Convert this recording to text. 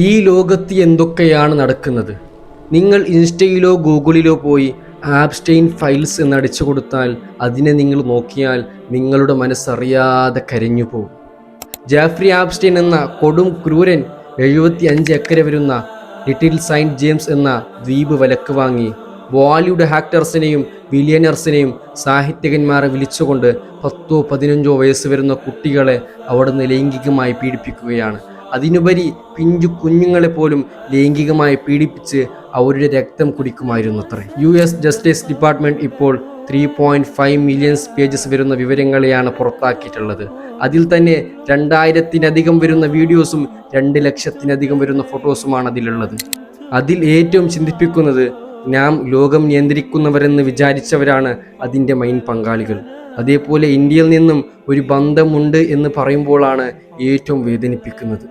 ഈ ലോകത്ത് എന്തൊക്കെയാണ് നടക്കുന്നത്? നിങ്ങൾ ഇൻസ്റ്റയിലോ ഗൂഗിളിലോ പോയി ആബ്സ്റ്റെയിൻ ഫയൽസ് എന്നടിച്ചു കൊടുത്താൽ അതിനെ നിങ്ങൾ നോക്കിയാൽ നിങ്ങളുടെ മനസ്സറിയാതെ കരഞ്ഞു പോകും. ജാഫ്രി ആബ്സ്റ്റെയിൻ എന്ന കൊടും ക്രൂരൻ 75 ഏക്കർ വരുന്ന ലിറ്റിൽ സെയിന്റ് ജെയിംസ് എന്ന ദ്വീപ് വിലക്ക് വാങ്ങി ബോളിവുഡ് ആക്ടേഴ്സിനെയും ബില്യനേഴ്സിനെയും സാഹിത്യകന്മാരെ വിളിച്ചുകൊണ്ട് 10-15 വയസ്സ് വരുന്ന കുട്ടികളെ അവിടുന്ന് ലൈംഗികമായി പീഡിപ്പിക്കുകയാണ്. അതിനുപരി പിഞ്ചു കുഞ്ഞുങ്ങളെ പോലും ലൈംഗികമായി പീഡിപ്പിച്ച് അവരുടെ രക്തം കുടിക്കുമായിരുന്നു അത്രേ. US ജസ്റ്റിസ് ഡിപ്പാർട്ട്മെന്റ് ഇപ്പോൾ 3.5 മില്യൺ പേജസ് വരുന്ന വിവരങ്ങളെയാണ് പുറത്താക്കിയിട്ടുള്ളത്. അതിൽ തന്നെ 2000-ലധികം വരുന്ന വീഡിയോസും 2 ലക്ഷത്തിലധികം വരുന്ന ഫോട്ടോസുമാണ് അതിലുള്ളത്. അതിൽ ഏറ്റവും ചിന്തിപ്പിക്കുന്നത്, നാം ലോകം നിയന്ത്രിക്കുന്നവരെന്ന് വിചാരിച്ചവരാണ് അതിൻ്റെ മെയിൻ പങ്കാളികൾ. അതേപോലെ ഇന്ത്യയിൽ നിന്നും ഒരു ബന്ധമുണ്ട് എന്ന് പറയുമ്പോഴാണ് ഏറ്റവും വേദനിപ്പിക്കുന്നത്.